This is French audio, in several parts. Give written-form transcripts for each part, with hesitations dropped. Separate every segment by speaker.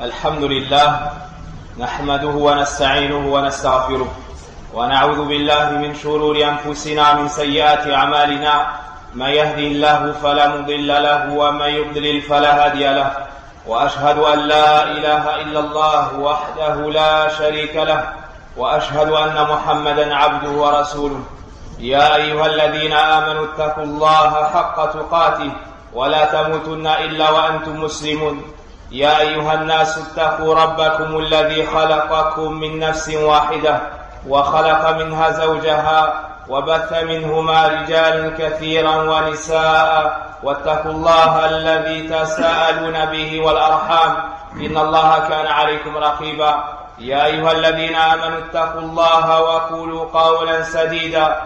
Speaker 1: الحمد لله نحمده ونستعينه ونستغفره ونعوذ بالله من شرور أنفسنا من سيئات أعمالنا. من يهدي الله فلا مضل له ومن يضلل فلا هادي له، وأشهد أن لا إله إلا الله وحده لا شريك له، وأشهد أن محمدا عبده ورسوله. يا أيها الذين آمنوا اتقوا الله حق تقاته ولا تموتن إلا وأنتم مسلمون. يا أيها الناس اتقوا ربكم الذي خلقكم من نفس واحدة وخلق منها زوجها وبث منهما رجالا كثيرا ونساء، واتقوا الله الذي تساءلون به والأرحام إن الله كان عليكم رقيبا. يا أيها الذين آمنوا اتقوا الله وقولوا قولا سديدا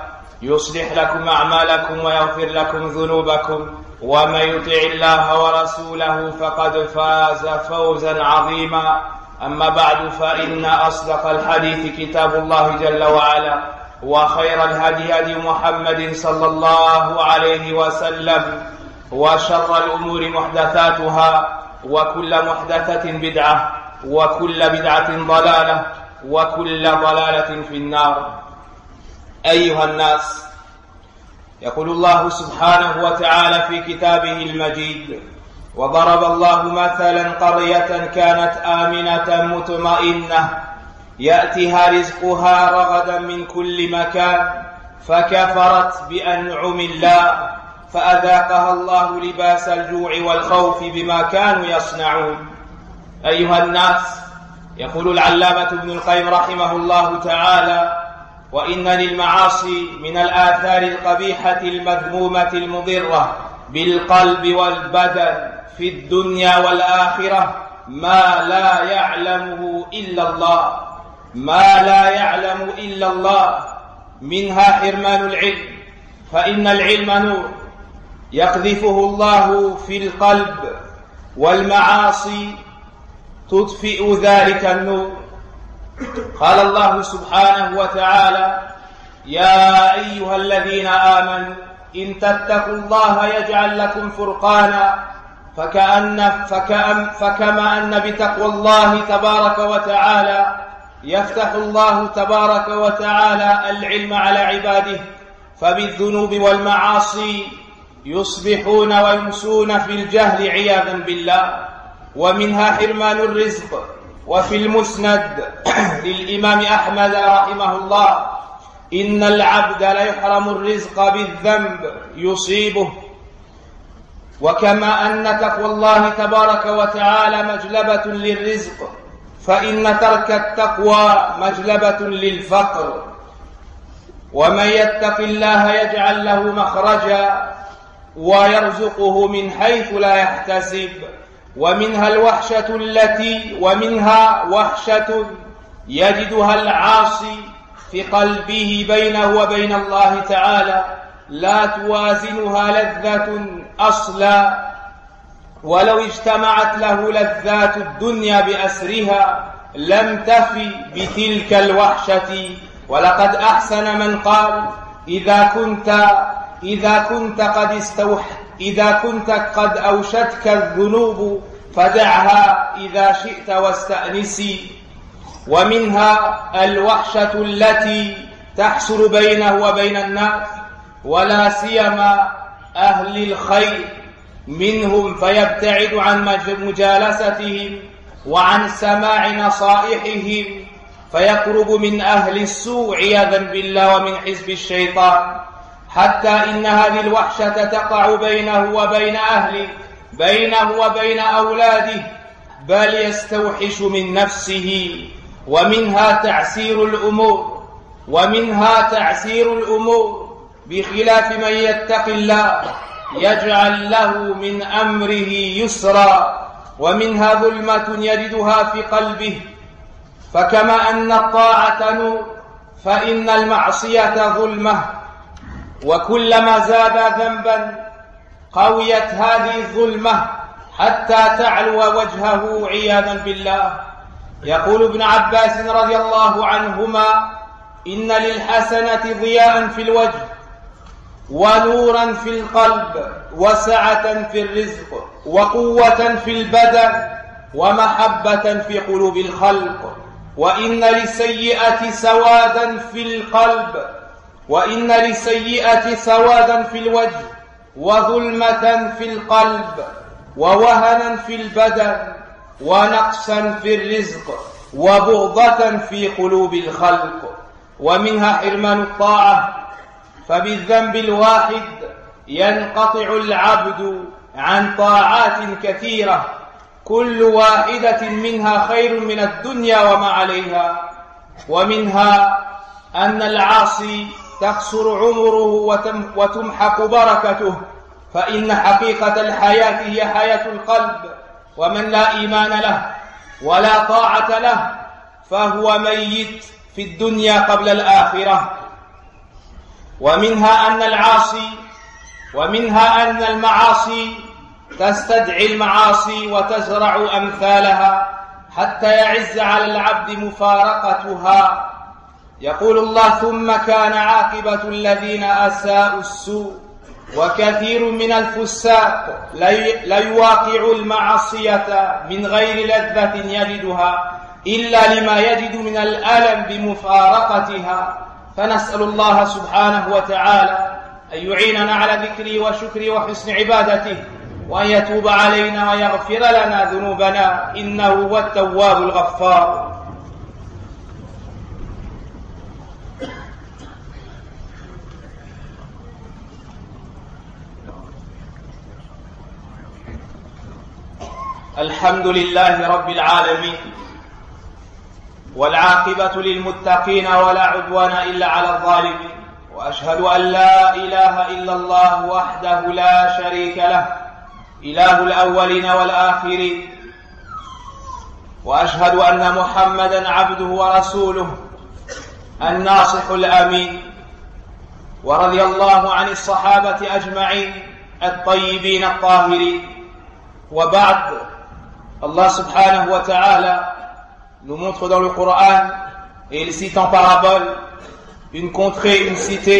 Speaker 1: يصلح لكم أعمالكم ويغفر لكم ذنوبكم، ومن يطع الله ورسوله فقد فاز فوزا عظيما. أما بعد، فإن أصدق الحديث كتاب الله جل وعلا، وخير الهدي هدي محمد صلى الله عليه وسلم، وشر الأمور محدثاتها، وكل محدثة بدعة، وكل بدعة ضلالة، وكل ضلالة في النار. أيها الناس، يقول الله سبحانه وتعالى في كتابه المجيد: وضرب الله مثلا قرية كانت آمنة مطمئنة يأتيها رزقها رغدا من كل مكان فكفرت بأنعم الله فأذاقها الله لباس الجوع والخوف بما كانوا يصنعون. أيها الناس، يقول العلامة ابن القيم رحمه الله تعالى: وإن للمعاصي من الآثار القبيحة المذمومة المضرة بالقلب والبدن في الدنيا والآخرة ما لا يعلمه إلا الله، ما لا يعلم إلا الله. منها حرمان العلم، فإن العلم نور يقذفه الله في القلب، والمعاصي تطفئ ذلك النور. قال الله سبحانه وتعالى: يا أيها الذين آمنوا إن تتقوا الله يجعل لكم فرقانا. فكما أن بتقوى الله تبارك وتعالى يفتح الله تبارك وتعالى العلم على عباده، فبالذنوب والمعاصي يصبحون ويمسون في الجهل عياذا بالله. ومنها حرمان الرزق. وفي المسند للإمام أحمد رحمه الله: إن العبد ليحرم الرزق بالذنب يصيبه. وكما أن تقوى الله تبارك وتعالى مجلبة للرزق، فإن ترك التقوى مجلبة للفقر. ومن يتق الله يجعل له مخرجا ويرزقه من حيث لا يحتسب. ومنها وحشة يجدها العاصي في قلبه بينه وبين الله تعالى لا توازنها لذة أصلا، ولو اجتمعت له لذات الدنيا بأسرها لم تفي بتلك الوحشة. ولقد أحسن من قال: إذا كنت قد أوشتك الذنوب فدعها إذا شئت واستأنسي. ومنها الوحشة التي تحصل بينه وبين الناس، ولا سيما أهل الخير منهم، فيبتعد عن مجالستهم وعن سماع نصائحهم، فيقرب من أهل السوء عياذا بالله ومن حزب الشيطان، حتى إن هذه الوحشة تقع بينه وبين أهله، بينه وبين أولاده، بل يستوحش من نفسه. ومنها تعسير الأمور بخلاف من يتق الله يجعل له من أمره يسرا. ومنها ظلمة يجدها في قلبه، فكما أن الطاعة نور فإن المعصية ظلمة، وكلما زاد ذنبا قويت هذه الظلمة حتى تعلو وجهه عياذا بالله. يقول ابن عباس رضي الله عنهما: إن للحسنة ضياء في الوجه ونورا في القلب وسعة في الرزق وقوة في البدن ومحبة في قلوب الخلق، وإن للسيئة سوادا في القلب، وإن للسيئة سوادا في الوجه، وظلمة في القلب، ووهنا في البدن، ونقصا في الرزق، وبغضة في قلوب الخلق. ومنها حرمان الطاعة، فبالذنب الواحد ينقطع العبد عن طاعات كثيرة كل واحدة منها خير من الدنيا وما عليها. ومنها أن العاصي تقصر عمره وتمحق بركته، فإن حقيقة الحياة هي حياة القلب، ومن لا إيمان له ولا طاعة له فهو ميت في الدنيا قبل الآخرة. ومنها أن المعاصي تستدعي المعاصي وتزرع أمثالها حتى يعز على العبد مفارقتها. يقول الله: ثم كان عاقبة الذين أساءوا السوء وكثير من الفساق ليواقع المعصية من غير لذة يجدها إلا لما يجد من الألم بمفارقتها. فنسأل الله سبحانه وتعالى أن يعيننا على ذكره وشكره وحسن عبادته، وأن يتوب علينا ويغفر لنا ذنوبنا، إنه هو التواب الغفار. الحمد لله رب العالمين، والعاقبة للمتقين ولا عدوان إلا على الظالمين، وأشهد أن لا إله إلا الله وحده لا شريك له، إله الأولين والآخرين، وأشهد أن محمدا عبده ورسوله الناصح الأمين. ورضي الله عن الصحابة أجمعين الطيبين الطاهرين. وبعد، Allah subhanahu wa ta'ala nous montre dans le Coran, et il cite en parabole, une contrée, une cité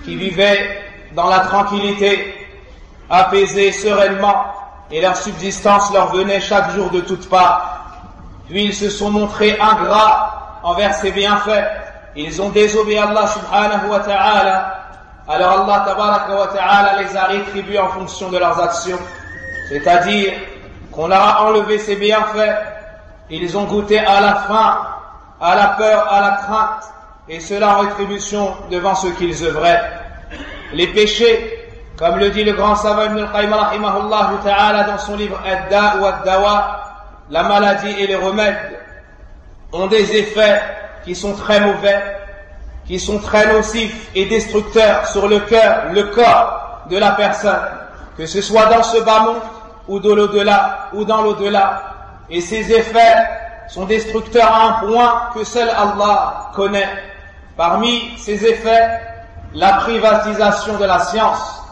Speaker 1: qui vivait dans la tranquillité, apaisée sereinement, et leur subsistance leur venait chaque jour de toutes parts. Puis ils se sont montrés ingrats envers ses bienfaits, ils ont désobéi à Allah subhanahu wa ta'ala. Alors Allah tabaraka wa ta'ala les a rétribués en fonction de leurs actions, c'est-à-dire qu'on leur a enlevé ses bienfaits. Ils ont goûté à la faim, à la peur, à la crainte, et cela en rétribution devant ce qu'ils œuvraient. Les péchés, comme le dit le grand savant Ibn al-Qayyim rahimahullah ta'ala dans son livre Ad-Da' wa Ad-Dawa, la maladie et les remèdes, ont des effets qui sont très mauvais, qui sont très nocifs et destructeurs sur le cœur, le corps de la personne, que ce soit dans ce bas monde ou de l'au-delà, ou dans l'au-delà. Et ces effets sont destructeurs à un point que seul Allah connaît. Parmi ces effets, la privatisation de la science.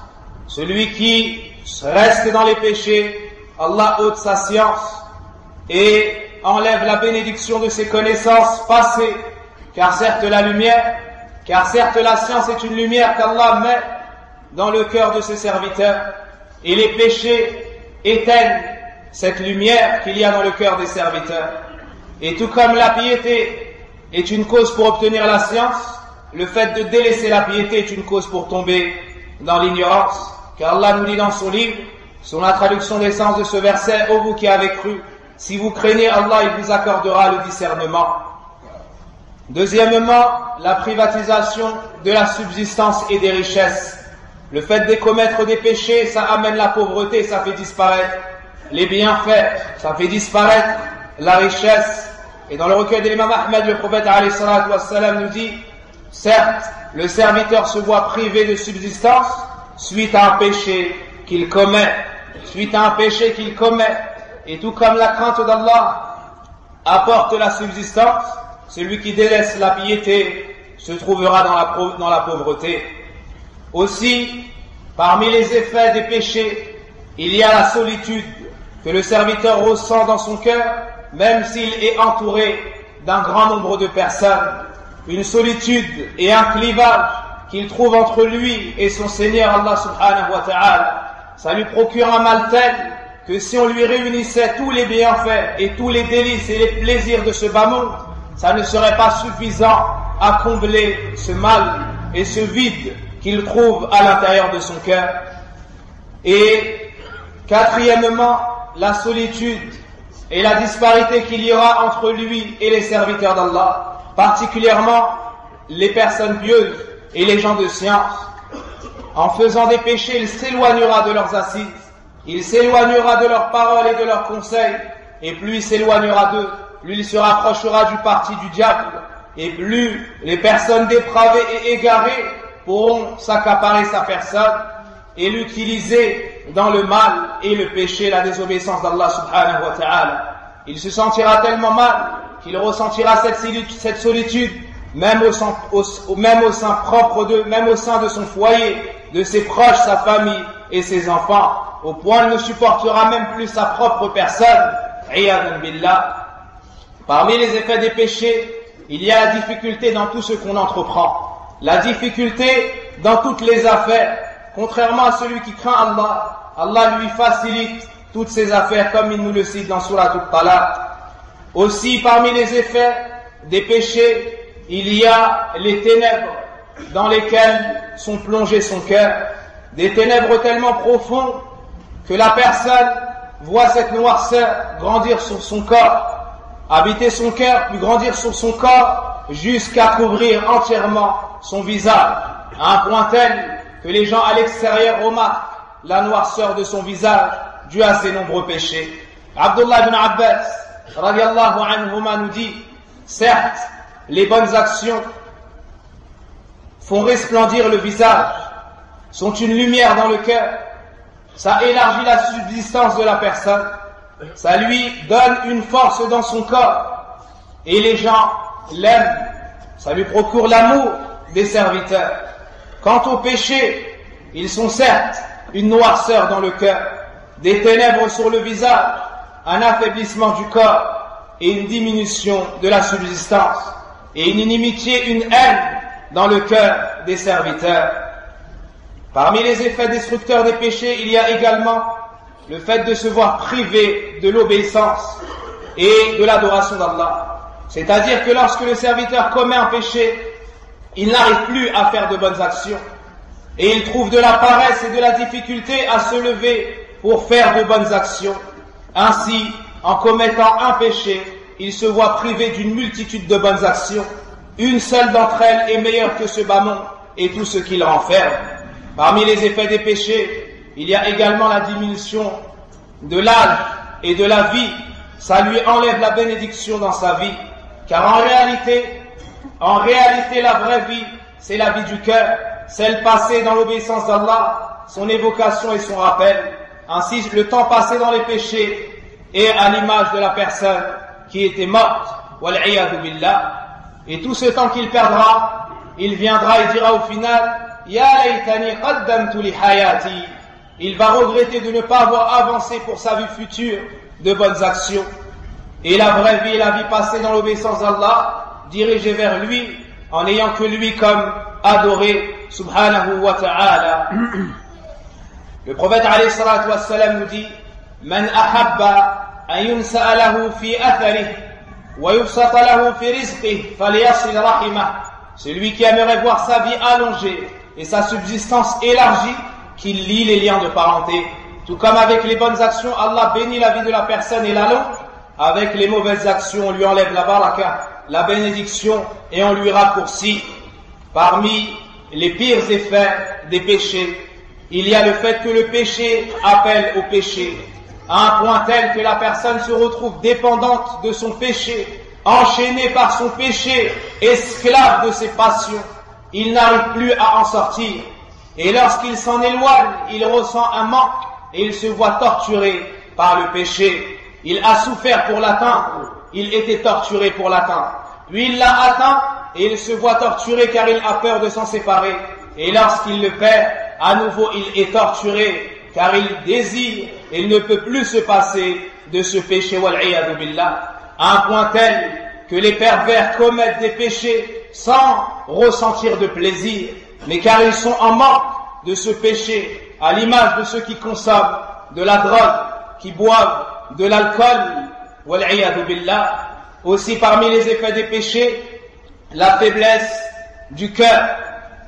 Speaker 1: Celui qui reste dans les péchés, Allah ôte sa science et enlève la bénédiction de ses connaissances passées. Car certes la science est une lumière qu'Allah met dans le cœur de ses serviteurs. Et les péchés éteignent cette lumière qu'il y a dans le cœur des serviteurs. Et tout comme la piété est une cause pour obtenir la science, le fait de délaisser la piété est une cause pour tomber dans l'ignorance. Car Allah nous dit dans son livre, sur la traduction des sens de ce verset: ô vous qui avez cru, si vous craignez Allah, il vous accordera le discernement. Deuxièmement, la privatisation de la subsistance et des richesses. Le fait de commettre des péchés, ça amène la pauvreté, ça fait disparaître les bienfaits, ça fait disparaître la richesse. Et dans le recueil de l'imam Ahmed, le prophète alayhi salatu wassalam nous dit: certes, le serviteur se voit privé de subsistance suite à un péché qu'il commet, et tout comme la crainte d'Allah apporte la subsistance, celui qui délaisse la piété se trouvera dans la pauvreté. Aussi, parmi les effets des péchés, il y a la solitude que le serviteur ressent dans son cœur, même s'il est entouré d'un grand nombre de personnes. Une solitude et un clivage qu'il trouve entre lui et son Seigneur Allah subhanahu wa ta'ala. Ça lui procure un mal tel que si on lui réunissait tous les bienfaits et tous les délices et les plaisirs de ce bas monde, ça ne serait pas suffisant à combler ce mal et ce vide qu'il trouve à l'intérieur de son cœur. Et quatrièmement, la solitude et la disparité qu'il y aura entre lui et les serviteurs d'Allah, particulièrement les personnes pieuses et les gens de science. En faisant des péchés, il s'éloignera de leurs assises, il s'éloignera de leurs paroles et de leurs conseils, et plus il s'éloignera d'eux, plus il se rapprochera du parti du diable, et plus les personnes dépravées et égarées pourront s'accaparer sa personne et l'utiliser dans le mal et le péché, la désobéissance d'Allah subhanahu wa ta'ala. Il se sentira tellement mal qu'il ressentira cette solitude même au sein de son foyer, de ses proches, sa famille et ses enfants, au point qu'il ne supportera même plus sa propre personne. Iyadan billah. Parmi les effets des péchés, il y a la difficulté dans tout ce qu'on entreprend, la difficulté dans toutes les affaires. Contrairement à celui qui craint Allah, Allah lui facilite toutes ses affaires, comme il nous le cite dans Surat Al-Talaq. Aussi, parmi les effets des péchés, il y a les ténèbres dans lesquelles sont plongés son cœur, des ténèbres tellement profondes que la personne voit cette noirceur grandir sur son corps, habiter son cœur, puis grandir sur son corps, jusqu'à couvrir entièrement son visage, à un point tel que les gens à l'extérieur remarquent la noirceur de son visage dû à ses nombreux péchés. Abdullah ibn Abbas radiallahu anhuma nous dit: certes, les bonnes actions font resplendir le visage, sont une lumière dans le cœur, ça élargit la subsistance de la personne, ça lui donne une force dans son corps, et les gens l'aiment, ça lui procure l'amour des serviteurs. Quant aux péchés, ils sont certes une noirceur dans le cœur, des ténèbres sur le visage, un affaiblissement du corps et une diminution de la subsistance, et une inimitié, une haine dans le cœur des serviteurs. Parmi les effets destructeurs des péchés, il y a également le fait de se voir privé de l'obéissance et de l'adoration d'Allah. C'est-à-dire que lorsque le serviteur commet un péché, il n'arrive plus à faire de bonnes actions et il trouve de la paresse et de la difficulté à se lever pour faire de bonnes actions. Ainsi, en commettant un péché, il se voit privé d'une multitude de bonnes actions. Une seule d'entre elles est meilleure que ce bas monde et tout ce qu'il renferme. Parmi les effets des péchés, il y a également la diminution de l'âge et de la vie. Ça lui enlève la bénédiction dans sa vie, car en réalité, la vraie vie, c'est la vie du cœur, celle passée dans l'obéissance d'Allah, son évocation et son rappel. Ainsi, le temps passé dans les péchés est à l'image de la personne qui était morte, wal-'iyadu billah. Et tout ce temps qu'il perdra, il viendra et dira au final: Ya laytani qaddamtu li hayati. Il va regretter de ne pas avoir avancé pour sa vie future de bonnes actions. Et la vraie vie et la vie passée dans l'obéissance d'Allah, dirigée vers lui, en n'ayant que lui comme adoré, subhanahu wa ta'ala. Le prophète alayhi salatu wa salam nous dit: Man ahabba an yunsa'a lahu fi atharih wa yubsata lahu fi rizqih falyasil rahimah. Celui qui aimerait voir sa vie allongée et sa subsistance élargie, qu'il lie les liens de parenté. Tout comme avec les bonnes actions, Allah bénit la vie de la personne et l'allonge, avec les mauvaises actions, on lui enlève la baraka, la bénédiction, et on lui raccourcit. Parmi les pires effets des péchés, il y a le fait que le péché appelle au péché, à un point tel que la personne se retrouve dépendante de son péché, enchaîné par son péché, esclave de ses passions. Il n'arrive plus à en sortir. Et lorsqu'il s'en éloigne, il ressent un manque et il se voit torturé par le péché. Il a souffert pour l'atteindre, il était torturé pour l'atteindre. Puis il l'a atteint et il se voit torturé car il a peur de s'en séparer. Et lorsqu'il le perd, à nouveau il est torturé car il désire et il ne peut plus se passer de ce péché, wal-'iyadu billah, à un point tel que les pervers commettent des péchés sans ressentir de plaisir, mais car ils sont en manque de ce péché, à l'image de ceux qui consomment de la drogue qui boivent de l'alcool, wal'iyadu billah. Aussi parmi les effets des péchés, la faiblesse du cœur.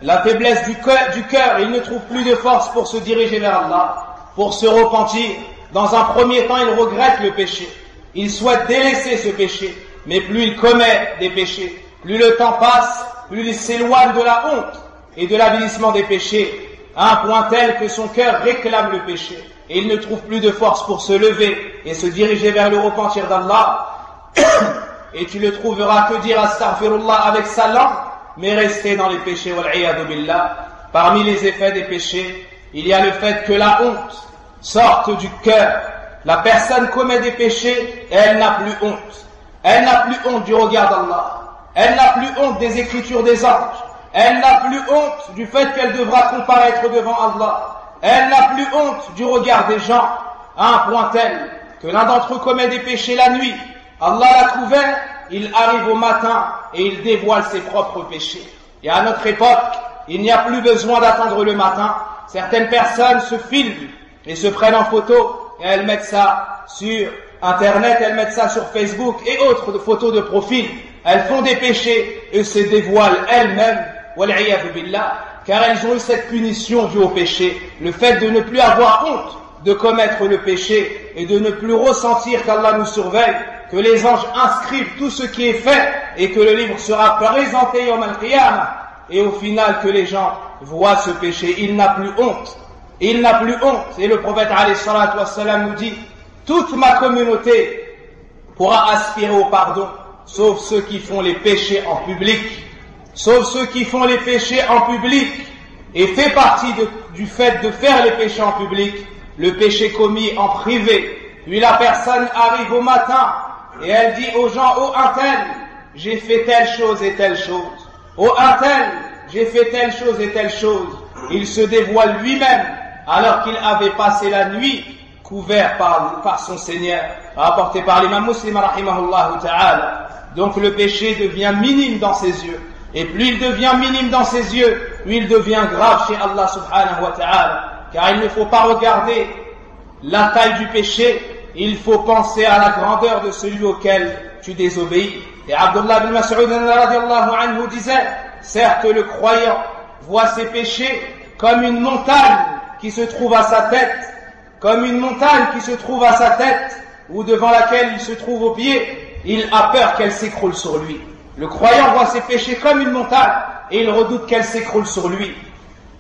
Speaker 1: La faiblesse du cœur, il ne trouve plus de force pour se diriger vers Allah, pour se repentir. Dans un premier temps, il regrette le péché. Il souhaite délaisser ce péché. Mais plus il commet des péchés, plus le temps passe, plus il s'éloigne de la honte et de l'avilissement des péchés, à un point tel que son cœur réclame le péché. Et il ne trouve plus de force pour se lever et se diriger vers le repentir d'Allah. Et tu le trouveras que dire astaghfirullah avec sa langue, mais rester dans les péchés, wal'iyadu billah. Parmi les effets des péchés, il y a le fait que la honte sorte du cœur. La personne commet des péchés et elle n'a plus honte. Elle n'a plus honte du regard d'Allah. Elle n'a plus honte des écritures des anges. Elle n'a plus honte du fait qu'elle devra comparaître devant Allah. Elle n'a plus honte du regard des gens, à un point tel que l'un d'entre eux commet des péchés la nuit. Allah l'a couvert, il arrive au matin et il dévoile ses propres péchés. Et à notre époque, il n'y a plus besoin d'attendre le matin. Certaines personnes se filment et se prennent en photo et elles mettent ça sur Internet, elles mettent ça sur Facebook et autres photos de profil. Elles font des péchés et se dévoilent elles-mêmes, wal'iyadu billah, car elles ont eu cette punition due au péché, le fait de ne plus avoir honte de commettre le péché et de ne plus ressentir qu'Allah nous surveille, que les anges inscrivent tout ce qui est fait et que le livre sera présenté yawm al-qiyamah, et au final que les gens voient ce péché. Il n'a plus honte. Il n'a plus honte. Et le prophète alayhi salatu wassalam nous dit: toute ma communauté pourra aspirer au pardon, sauf ceux qui font les péchés en public. Sauf ceux qui font les péchés en public. Et fait partie du fait de faire les péchés en public, le péché commis en privé. Puis la personne arrive au matin et elle dit aux gens: oh un tel, j'ai fait telle chose et telle chose. Oh un tel, j'ai fait telle chose et telle chose. Il se dévoile lui-même alors qu'il avait passé la nuit couvert par son Seigneur, rapporté par l'imam Muslim rahimahullah ta'ala. Donc le péché devient minime dans ses yeux. Et plus il devient minime dans ses yeux, plus il devient grave chez Allah subhanahu wa ta'ala. Car il ne faut pas regarder la taille du péché, il faut penser à la grandeur de celui auquel tu désobéis. Et Abdullah bin Mas'ud radiallahu anhu disait: certes le croyant voit ses péchés comme une montagne qui se trouve à sa tête, comme une montagne qui se trouve à sa tête, ou devant laquelle il se trouve au pied, il a peur qu'elle s'écroule sur lui. Le croyant voit ses péchés comme une montagne et il redoute qu'elle s'écroule sur lui.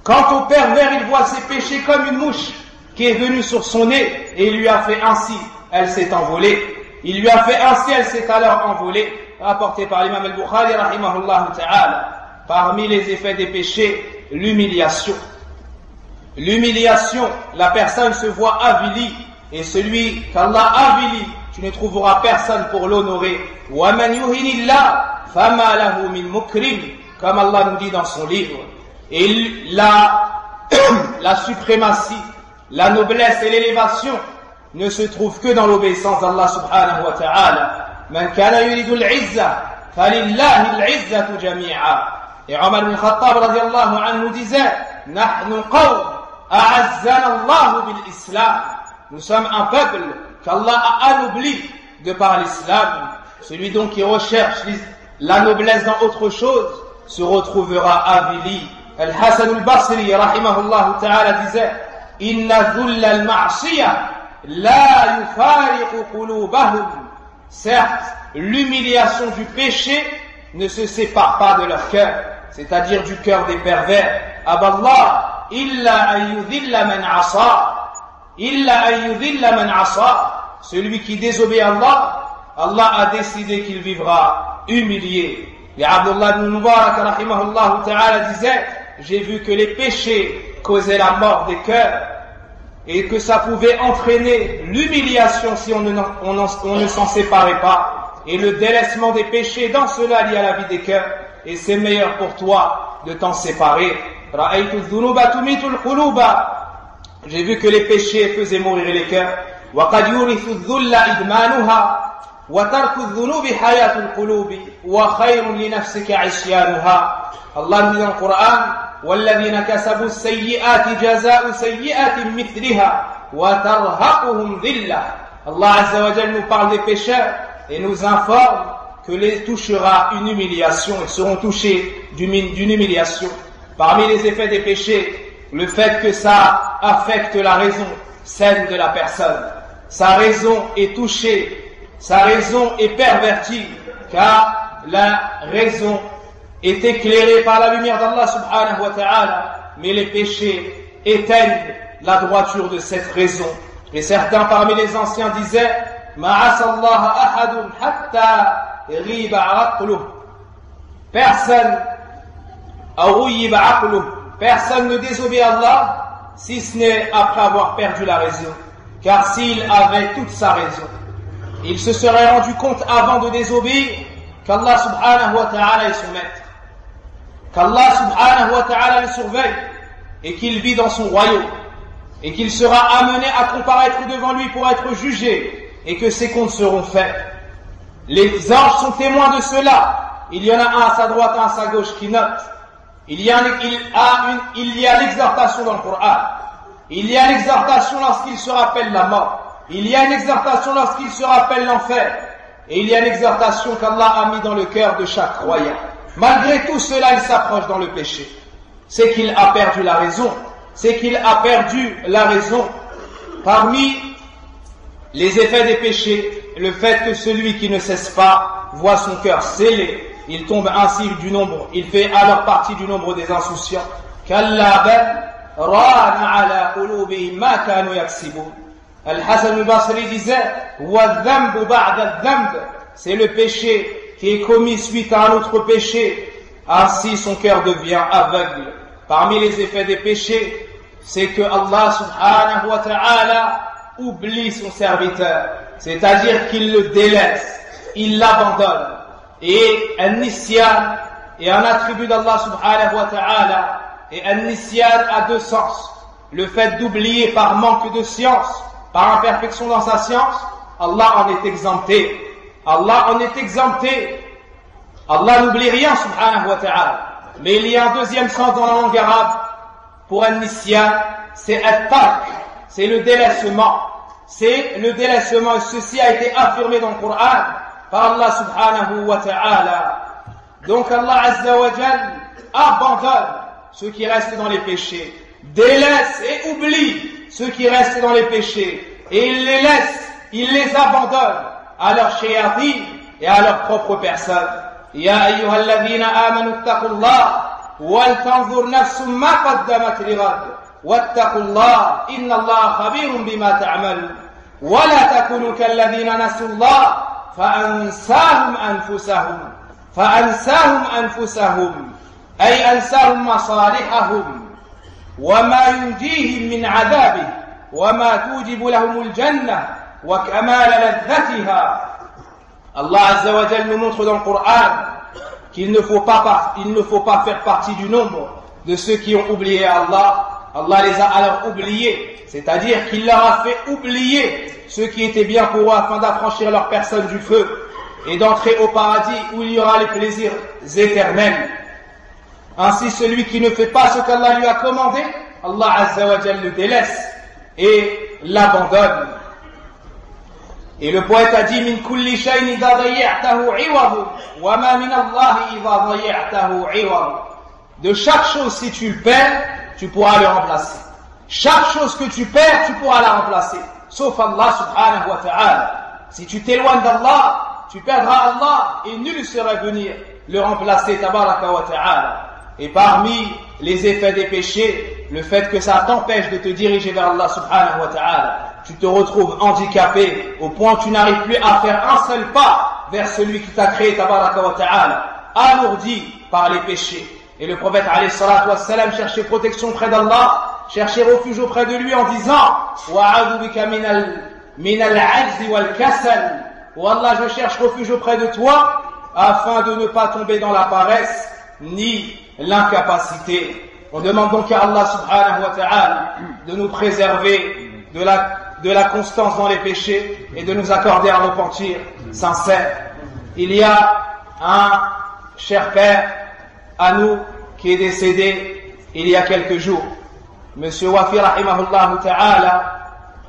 Speaker 1: Quant au pervers, il voit ses péchés comme une mouche qui est venue sur son nez et il lui a fait ainsi, elle s'est envolée. Il lui a fait ainsi, elle s'est alors envolée. Rapporté par l'imam al-Bukhari rahimahullah ta'ala. Parmi les effets des péchés, l'humiliation. L'humiliation, la personne se voit avilie et celui qu'Allah avilie, tu ne trouveras personne pour l'honorer. وَمَنْ يُهِنِ اللَّهُ فَمَا لَهُ مِنْ مُكْرِمٍ, comme Allah nous dit dans son livre. Et la suprématie, la noblesse et l'élévation ne se trouvent que dans l'obéissance d'Allah subhanahu wa ta'ala. Man kana yuridu al-'izza falillahi al-'izzatu jami'a. Et Omar ibn Khattab radiyallahu anhu disait: nahnu qawm a'azzana Allah bil islam. Nous sommes un peuple qu'Allah a anobli de par l'islam. Celui donc qui recherche la noblesse dans autre chose se retrouvera avili. Al-Hasan al-Basri rahimahullah ta'ala disait: inna dhulla al-ma'siyah la yufariqu qulubahum. Certes, l'humiliation du péché ne se sépare pas de leur cœur, c'est-à-dire du cœur des pervers. Aballah illa an yudhilla man asa, illa an yudhilla man asa. Celui qui désobéit à Allah, Allah a décidé qu'il vivra humilié. Et Abdullah ibn Mubarak rahimahullah ta'ala disait: j'ai vu que les péchés causaient la mort des cœurs et que ça pouvait entraîner l'humiliation si on ne s'en séparait pas, et le délaissement des péchés dans cela lié à la vie des cœurs, et c'est meilleur pour toi de t'en séparer. Ra'aytu dhunuba tumitu al-quluba. J'ai vu que les péchés faisaient mourir les cœurs. Wa qad yurithu dhulla idmanuha wa tarku dhunubi hayatu al-qulubi wa khayrun li nafsika 'isyanuha. Allah dit dans le Coran: والذين كسبوا السيئات جزاء سيئة مثلها وَتَرْهَقُهُمْ ذِلَّةٌ. Allah Azza wa Jalla nous parle des pécheurs et nous informe que les touchera une humiliation, ils seront touchés d'une humiliation. Parmi les effets des péchés, le fait que ça affecte la raison saine de la personne. Sa raison est touchée, sa raison est pervertie, car la raison est éclairée par la lumière d'Allah subhanahu wa ta'ala, mais les péchés éteignent la droiture de cette raison. Et certains parmi les anciens disaient Ma'asallaha ahadun hatta riba aqluh. Personne ne désobéit à Allah si ce n'est après avoir perdu la raison. Car s'il avait toute sa raison, il se serait rendu compte avant de désobéir qu'Allah subhanahu wa ta'ala est son maître, qu'Allah subhanahu wa ta'ala le surveille et qu'il vit dans son royaume et qu'il sera amené à comparaître devant lui pour être jugé et que ses comptes seront faits. Les anges sont témoins de cela. Il y en a un à sa droite, un à sa gauche qui note. Il y a l'exhortation dans le Coran. Il y a l'exhortation lorsqu'il se rappelle la mort. Il y a une exhortation lorsqu'il se rappelle l'enfer. Et il y a l'exhortation qu'Allah a mis dans le cœur de chaque croyant. Malgré tout cela, il s'approche dans le péché. C'est qu'il a perdu la raison. C'est qu'il a perdu la raison. Parmi les effets des péchés, le fait que celui qui ne cesse pas voit son cœur scellé, il tombe ainsi du nombre, il fait alors partie du nombre des insouciants. Kalla bal rana ala qulubihim ma kanu yaksibun. Al-Hasan al-Basri disait wa dhanbu ba'da dhanb, c'est le péché qui est commis suite à un autre péché, ainsi son cœur devient aveugle. Parmi les effets des péchés, c'est que Allah subhanahu wa ta'ala oublie son serviteur, c'est-à-dire qu'il le délaisse, il l'abandonne. Et An-Nisyan est un attribut d'Allah subhanahu wa ta'ala, et An-Nisyan a deux sens. Le fait d'oublier par manque de science, par imperfection dans sa science, Allah en est exempté. Allah en est exempté. Allah n'oublie rien subhanahu wa ta'ala. Mais il y a un deuxième sens dans la langue arabe pour An-Nisyan, c'est At-Tark, c'est le délaissement. C'est le délaissement, ceci a été affirmé dans le Coran par Allah subhanahu wa ta'ala. Donc Allah azza wa jal abandonne ceux qui restent dans les péchés, délaisse et oublie ceux qui restent dans les péchés, et il les laisse, il les abandonne à leur shayatin et à leur propre personne. Ya ayyuhalladhina amanu ittaqullah wal tanzur nafsum ma qaddamat lighad wattaqullah innallaha khabirun bima ta'malun wa la takunu kalladhina nasullah فأنساهم أنفسهم أي أنساهم مصالحهم وما ينجيهم من عذابه وما توجب لهم الجنة وكمال لذتها. Allah Azza wa Jalla nous montre dans le Coran qu'il ne faut pas faire partie du nombre de ceux qui ont oublié Allah. Allah les a alors oubliés, c'est-à-dire qu'il leur a fait oublier ce qui était bien pour eux afin d'affranchir leur personne du feu et d'entrer au paradis où il y aura les plaisirs éternels. Ainsi, celui qui ne fait pas ce qu'Allah lui a commandé, Allah Azza wa Jalla le délaisse et l'abandonne. Et le poète a dit min kulli shay'in idha dayya'tahu 'iwadu wa ma min Allah idha dayya'tahu 'iwadu. De chaque chose, si tu le perds, tu pourras le remplacer. Chaque chose que tu perds, tu pourras la remplacer. Sauf Allah subhanahu wa ta'ala. Si tu t'éloignes d'Allah, tu perdras Allah et nul ne saurait venir le remplacer, tabaraka wa ta'ala. Et parmi les effets des péchés, le fait que ça t'empêche de te diriger vers Allah subhanahu wa ta'ala, tu te retrouves handicapé au point où tu n'arrives plus à faire un seul pas vers celui qui t'a créé, tabaraka wa ta'ala, alourdi par les péchés. Et le prophète alayhi salatu wassalam cherchait protection près d'Allah, cherchait refuge auprès de lui en disant wa'adhu bika min al-'ajzi wal-kasal. Oh Allah, je cherche refuge auprès de toi afin de ne pas tomber dans la paresse ni l'incapacité. On demande donc à Allah subhanahu wa ta'ala de nous préserver de la constance dans les péchés et de nous accorder un repentir sincère. Il y a un cher père à nous qui est décédé il y a quelques jours. Monsieur Wafi rahimahullah ta'ala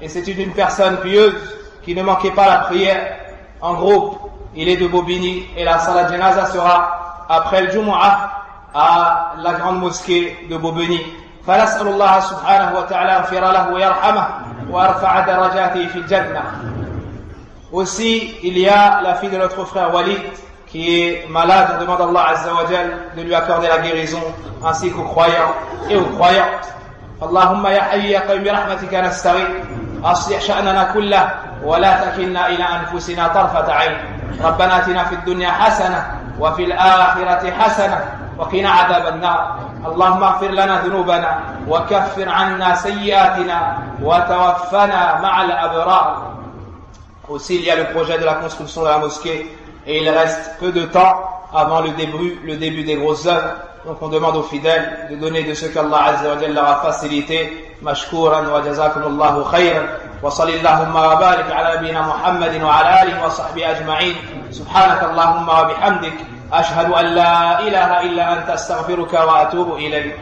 Speaker 1: et c'était une personne pieuse qui ne manquait pas la prière en groupe. Il est de Bobigny et la salat janaza sera après le Jumu'ah à la grande mosquée de Bobigny. فنسأل الله سبحانه وتعالى يغفر له ويرحمه ويرفع درجاته في الجنة. Aussi, il y a la fille de notre frère Walid qui est malade. On demande à Allah Azza wa Jal de lui accorder la guérison, ainsi qu'aux croyants et aux croyantes. اللهم يا حي يا قيوم برحمتك نستغيث أصلح شأننا كله ولا تكلنا إلى أنفسنا طرفة عين. ربنا آتنا في الدنيا حسنة وفي الآخرة حسنة وقنا عذاب النار. اللهم اغفر لنا ذنوبنا وكفر عنا سيئاتنا وتوفنا مع الأبرار. Aussi, il y a le projet de la construction de la mosquée et il reste peu de temps avant le début des grosses œuvres. Donc on demande aux fidèles de donner de ce qu'Allah Azza wa Jalla leur a facilité. Mashkouran wa jazakumullahu khayran. Wa sallallahu wa barik ala nabina Muhammadin wa ala alihi wa sahbihi ajma'in. Subhanakallahumma wa bihamdik. Ashhadu an la ilaha illa anta astaghfiruka wa atubu ilayk.